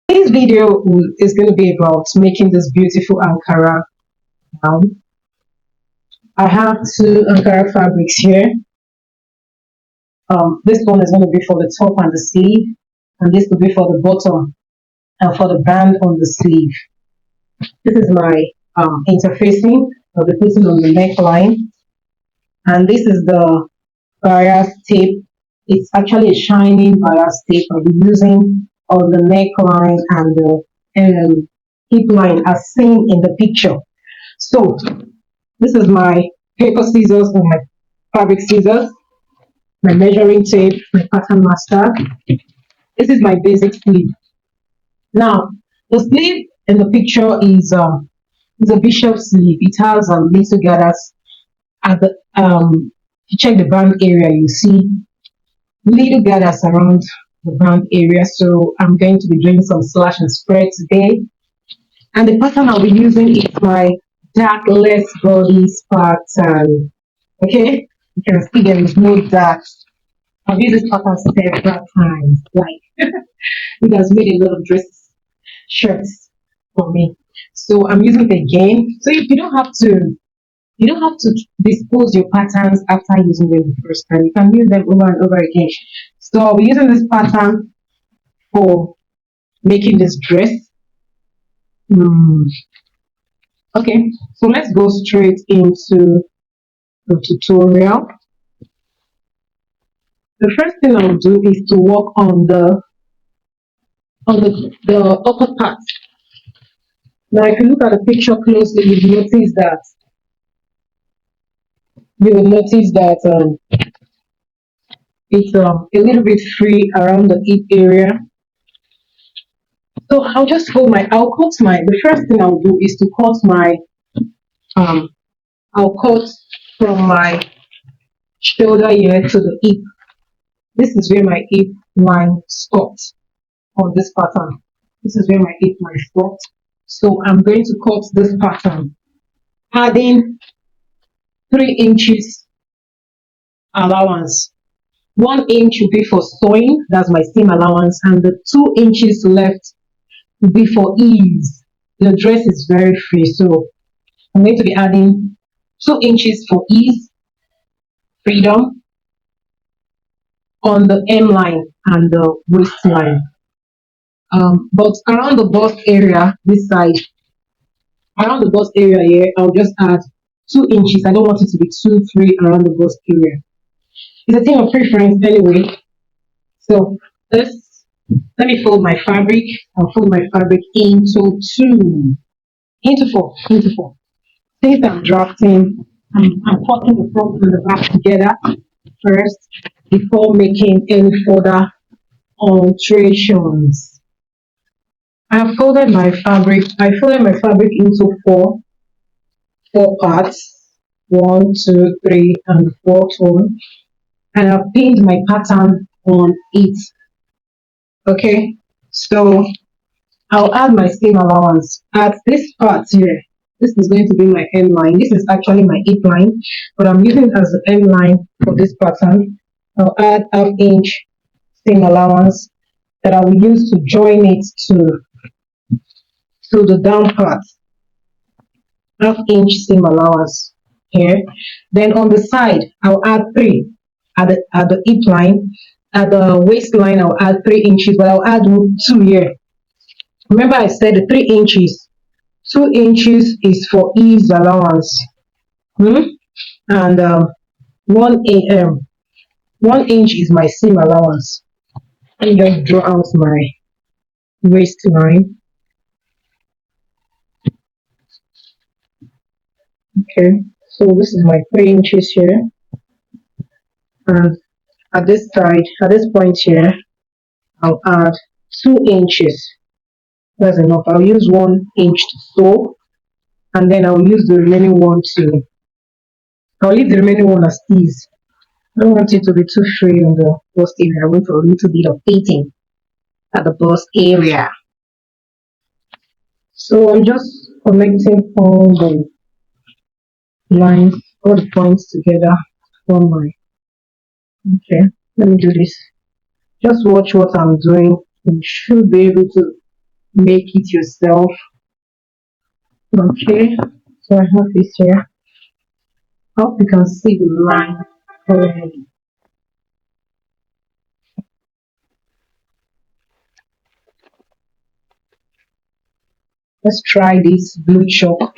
This video is going to be about making this beautiful Ankara gown. I have two Ankara fabrics here. This one is going to be for the top and the sleeve, and this will be for the bottom and for the band on the sleeve. This is my interfacing or the putting on the neckline, and this is the bias tape. It's actually a shining bias tape I'll be using on the neckline and the hip line as seen in the picture. So this is my paper scissors and my fabric scissors, my measuring tape, my pattern master. This is my basic sleeve. Now the sleeve in the picture is a bishop sleeve. It has little gathers at the you check the band area, you see little gathers around the band area. So I'm going to be doing some slash and spread today. And the pattern I'll be using is my dark less bodice pattern. Okay, you can see there is no dark. I've used this pattern several times. Like it has made a lot of dresses, shirts for me. So I'm using it again. So if you don't have to dispose your patterns after using them the first time. You can use them over and over again. So I'll be using this pattern for making this dress. Okay, so let's go straight into the tutorial. The first thing I'll do is to work on the upper part. Now, if you look at the picture closely, you'll notice that it's a little bit free around the hip area. So I'll just hold the first thing I'll do is to cut I'll cut from my shoulder here to the hip. This is where my hip line stopped on this pattern. This is where my hip line stopped. So I'm going to cut this pattern, adding 3 inches allowance. 1 inch will be for sewing, that's my seam allowance, and the 2 inches left will be for ease. The dress is very free, so I'm going to be adding 2 inches for ease, freedom, on the hemline and the waistline. But around the bust area, this side, around the bust area here, I'll just add 2 inches. I don't want it to be too free around the bust area. It's a thing of preference anyway. So let me fold my fabric. I'll fold my fabric into 4. Since I'm drafting, I'm putting the front and the back together first before making any further alterations. I have folded my fabric. I folded my fabric into four parts. 1, 2, 3, and 4 tone. And I've pinned my pattern on it. Okay, so I'll add my seam allowance at this part here. This is going to be my hemline. This is actually my hip line, but I'm using it as the hemline for this pattern. I'll add ½ inch seam allowance that I will use to join it to the down part. ½ inch seam allowance here. Then on the side, I'll add 3 at the hip line. At the waistline, I'll add 3 inches, but I'll add 2 here. Remember, I said the 3 inches. 2 inches is for ease allowance, and 1 inch is my seam allowance. Let me just draw out my waistline. Okay, so this is my 3 inches here, and at this side, at this point here, I'll add 2 inches. That's enough. I'll use 1 inch to sew, and then I'll use the remaining one I'll leave the remaining one as is. I don't want it to be too free on the bust area. I want a little bit of painting at the bust area. So I'm just connecting all the lines, all the points together for my. Okay, let me do this. Just watch what I'm doing. You should be able to make it yourself. Okay, so I have this here. Hope you can see the line already. Let's try this blue chalk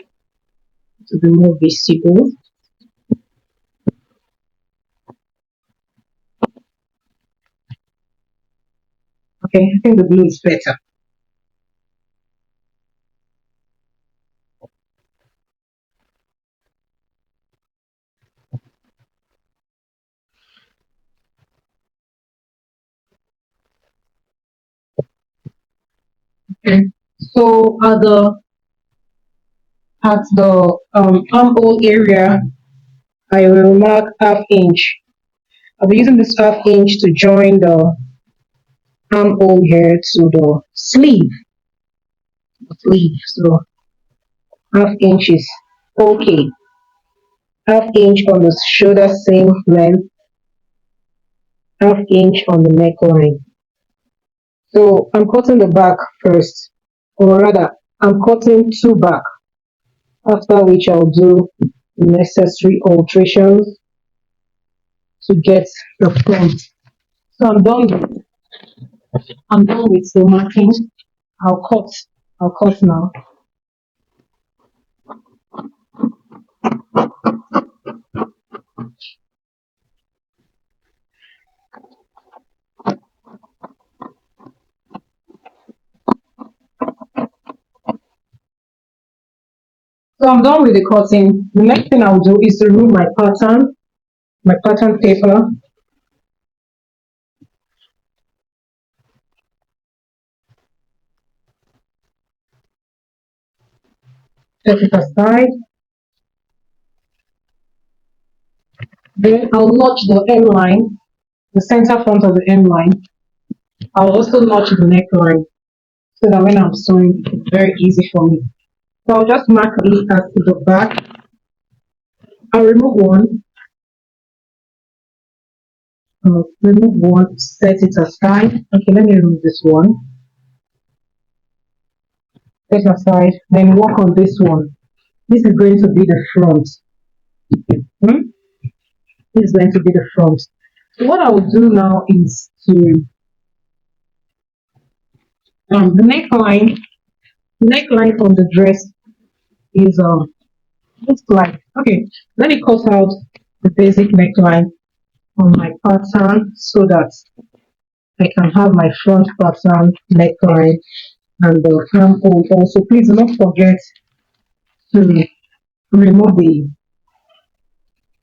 to be more visible. Okay, I think the blue is better. Okay. So at the armhole area, I will mark half inch. I'll be using this half inch to join the armhole here to the sleeve. So half inch is okay. Half inch on the shoulder seam length, half inch on the neckline. So I'm cutting the back first, or rather, I'm cutting two back. After which I'll do necessary alterations to get the front. So I'm done with the marking. I'll cut. I'll cut now. So I'm done with the cutting. The next thing I'll do is to remove my pattern paper. Set it aside. Then I'll notch the hemline, the center front of the hemline. I'll also notch the neckline so that when I'm sewing, it's very easy for me. So I'll just mark this as to the back. I'll remove one. Remove one, set it aside. Okay, let me remove this one. Set aside. Then work on this one. This is going to be the front. Hmm? This is going to be the front. So what I will do now is to the neckline on the dress is looks like okay. Let me cut out the basic neckline on my pattern so that I can have my front pattern neckline and the armhole also. Please do not forget to remove the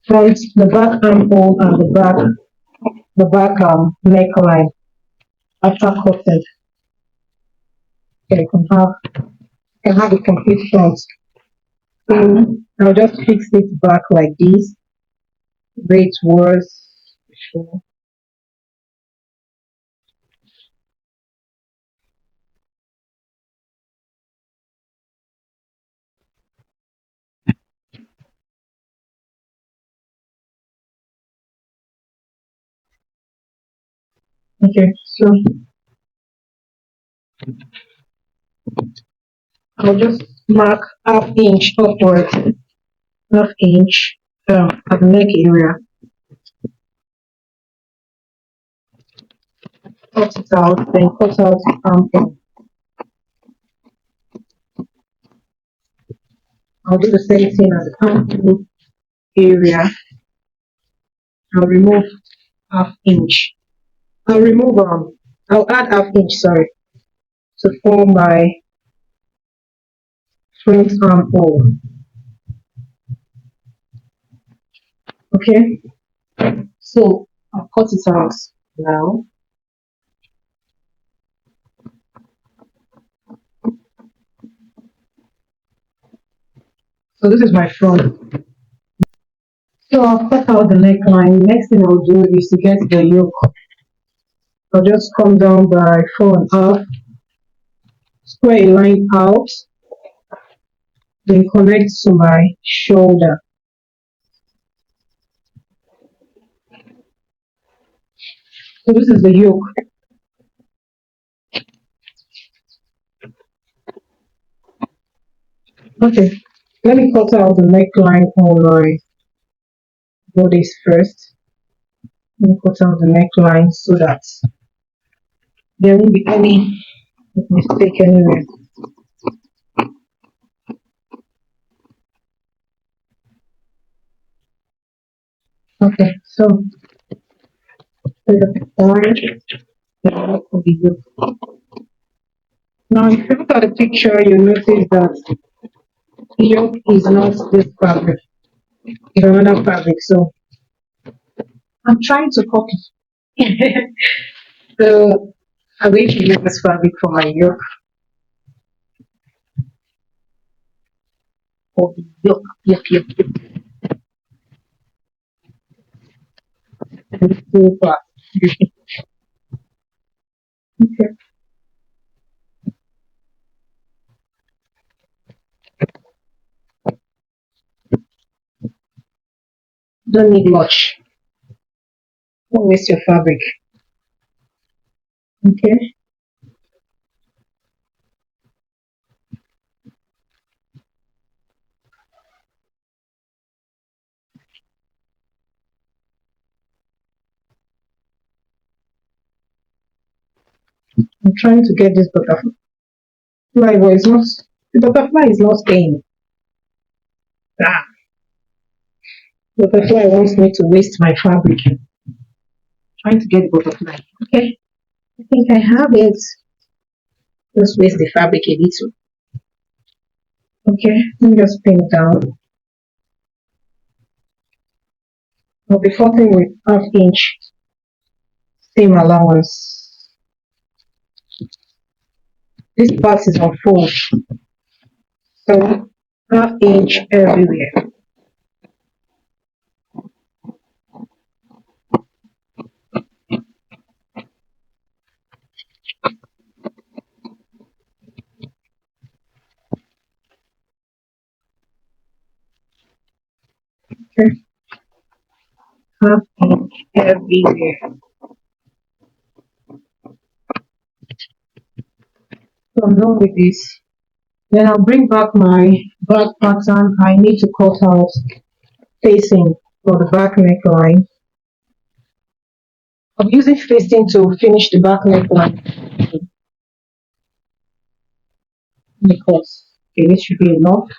front, the back armhole and the back neckline after cutting. Okay, you can have a complete front. So I'll just fix it back like this, the way it was before. Okay, so I'll just mark half inch upward, half inch at the neck area. Cut it out, then cut out the armhole. I'll do the same thing at the armhole area. I'll remove half inch. I'll remove I'll add half inch, sorry, to form my front armhole. Okay, so I'll cut it out now. So this is my front. So I'll cut out the neckline. Next thing I'll do is to get the yoke. I'll just come down by 4.5, square a line out, then connect to my shoulder. So this is the yoke. Okay, let me cut out the neckline on my bodice first. Let me cut out the neckline so that there won't be any mistake anywhere. Okay, so with the point, the neck will be good. Now, if you look at the picture, you notice that the yoke is not this fabric, it's another fabric. So I'm trying to copy. So I'm going to use this fabric for my yoke. For the yoke. And so far. Okay. Don't need much. Don't waste your fabric. Okay. I'm trying to get this butterfly, but it's not. The butterfly is not staying. Ah, butterfly wants me to waste my fabric. Trying to get butterfly. Okay. I think I have it. Just waste the fabric a little. Okay. Let me just pin it down. I'll be cutting with half-inch seam allowance. This part is on fold, so half-inch everywhere. Okay. Half-inch everywhere. So I'm done with this. Then I'll bring back my back pattern. I need to cut out facing for the back neckline. I'm using facing to finish the back neckline because okay, this should be enough.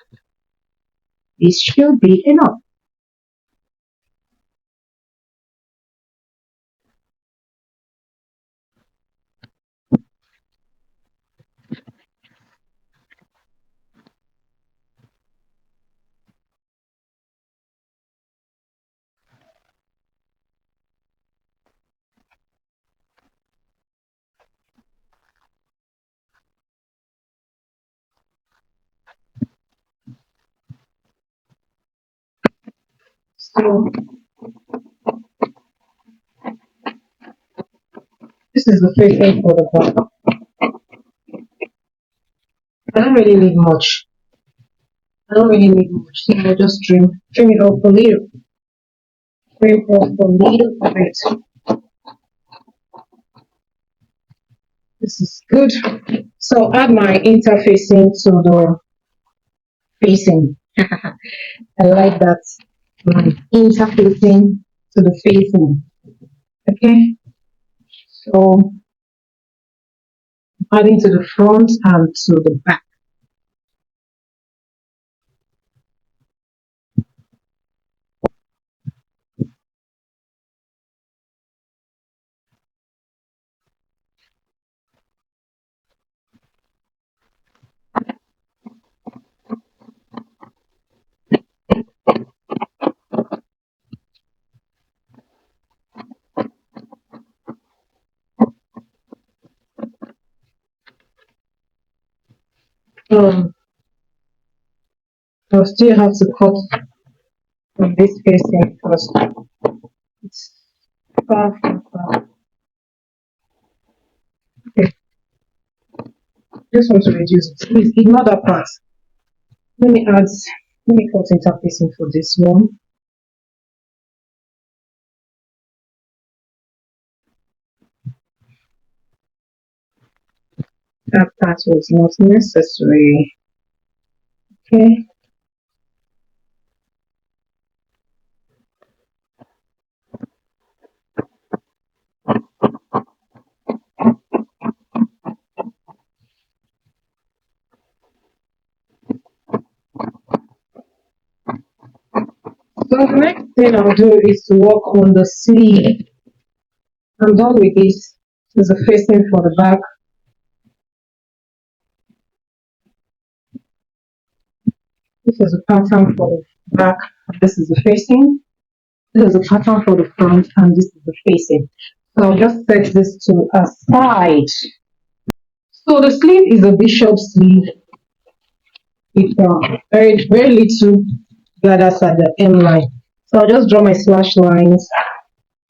This should be enough. So this is the facing for the back. I don't really need much. I don't really need much. So I'll just trim it off a little. Trim off a little of it. This is good. So add my interfacing to the facing. I like that. My interfacing to the facing. Okay. So adding to the front and to the back. Um, I'll still have to cut from this facing first. It's far. Okay, just want to reduce it. Please ignore that part. Let me add, let me cut interfacing for this one. That part was not necessary. Okay. So the next thing I'll do is to work on the sleeve. I'm done with this. This is the facing for the back. This is the pattern for the back. This is the facing. This is the pattern for the front, and this is the facing. So I'll just set this to a side. So the sleeve is a bishop sleeve with very little gathers at the hemline. So I'll just draw my slash lines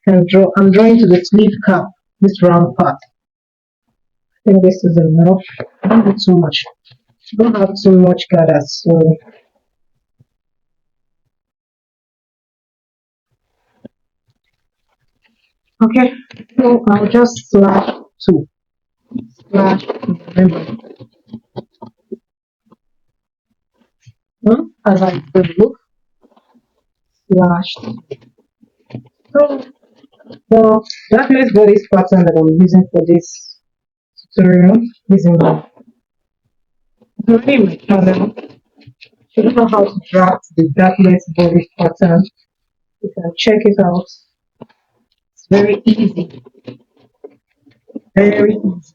and draw. I'm drawing to the sleeve cap, this round part. I think this is enough. Don't do too much. Don't have too much gathers. So okay, so I'll just slash two. Slash two. Remember, as I look, slash two. So the darkness bodice pattern that I'm using for this tutorial is in already in my channel. If you don't know how to draft the darkness bodice pattern, you can check it out. It's very easy. Very easy.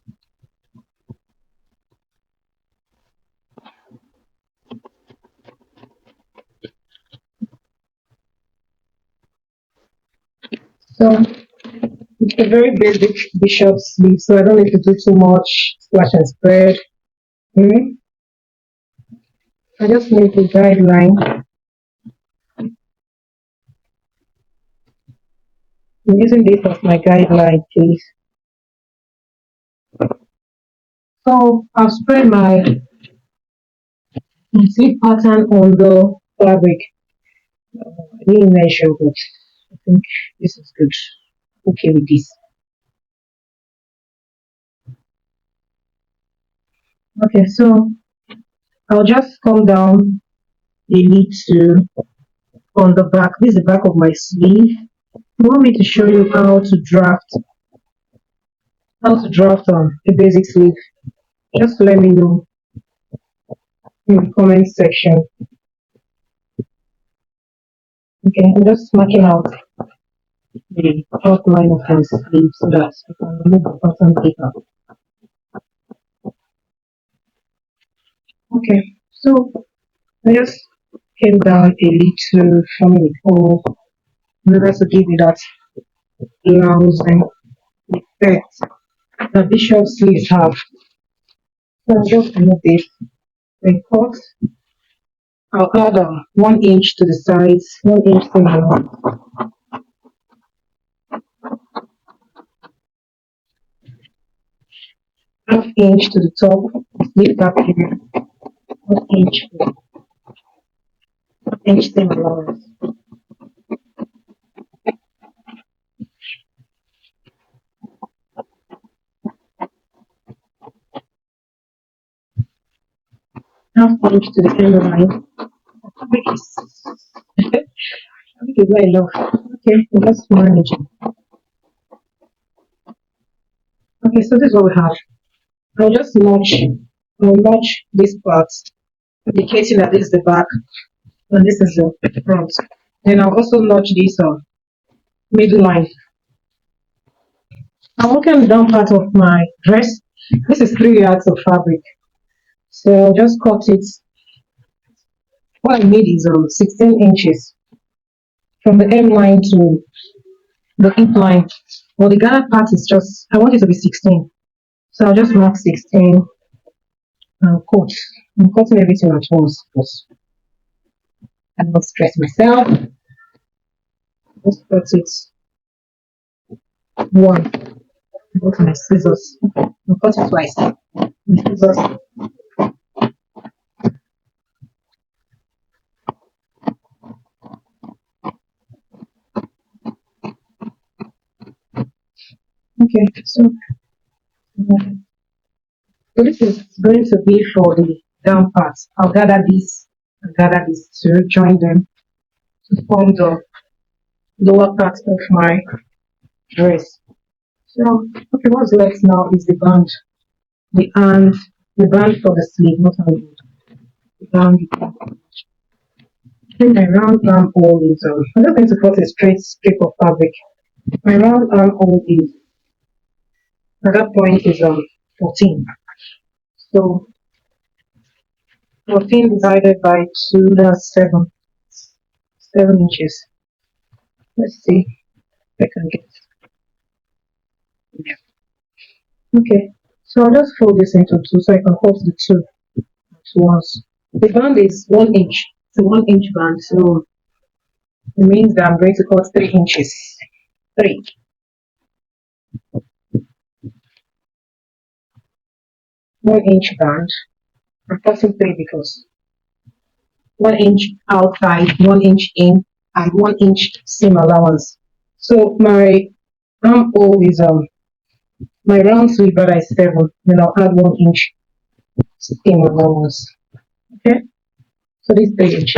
So it's a very basic bishop sleeve, so I don't need to do too much splash and spread. Mm. I just need the guideline. I'm using this as my guideline, please. So I've spread my sleeve pattern on the fabric. I didn't measure, but I think this is good. Okay with this. Okay, so I'll just come down a little on the back. This is the back of my sleeve. You want me to show you how to draft a basic sleeve? Just let me know in the comment section. Okay, I'm just marking out the outline of my sleeve so that I can remove the bottom paper. Okay, so I just came down a little from it all in order to give it that blousing effect that bishop sleeves have. So I'll just remove this and cut. I'll add 1 inch to the sides, 1 inch to the half inch to the top, sleeve back here, 1 inch, 1 inch seam allowance. Half inch to the end line. Fabric is, fabric is not enough. Okay, let's manage it. Okay, so this is what we have. I'll notch this part, indicating that this is the back and this is the front. Then I'll also notch this middle line. I'm working on the down part of my dress. This is 3 yards of fabric. So I'll just cut it. What I need is 16 inches from the hemline to the hip line. Well, the Ghana part is just, I want it to be 16. So I'll just mark 16 and cut. I'm cutting everything at once because I don't stress myself. Just cut it one. Go to my scissors. I'll cut it twice. My scissors. Okay, so this is going to be for the down part. I'll gather this and gather these two, join them to form the lower part of my dress. So, okay, what's left now is the band. The band for the sleeve, not hand. The band. Then my round armhole is I'm just going to cut a straight strip of fabric. My round armhole is at that point is 14. So 14 divided by 2, that's 7 inches. Let's see if I can get. Yeah. Okay, so I'll just fold this into two so I can hold the two at once. The band is 1 inch. It's a 1 inch band, so it means that I'm going to cut 3 inches. 3. 1 inch band. I'm cutting 3 because 1 inch outside, 1 inch in, and 1 inch seam allowance. So my armhole is my round sweep that is 7. Then I'll add 1 inch seam allowance. Okay, so this 3 inch.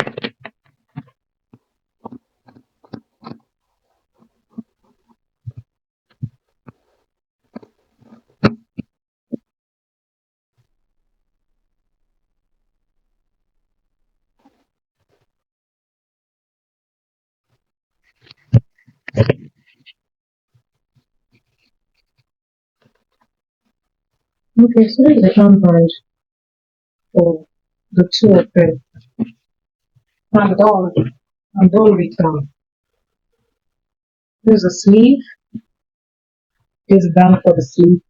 Okay, so this is the arm band for the two of them. I'm done. I'm done with There's a sleeve. This band for the sleeve.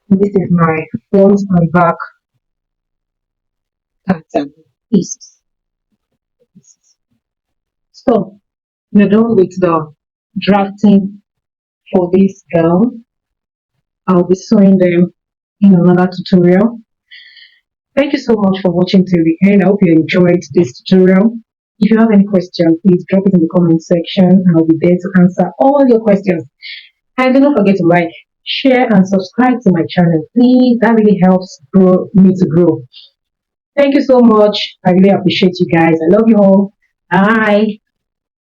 And this is my front and back pattern pieces. So we're done with the drafting for this gown. I'll be sewing them in another tutorial. Thank you so much for watching till the end. I hope you enjoyed this tutorial. If you have any questions, please drop it in the comment section and I'll be there to answer all your questions. And do not forget to like, share, and subscribe to my channel. Please, that really helps me to grow. Thank you so much. I really appreciate you guys. I love you all. Bye.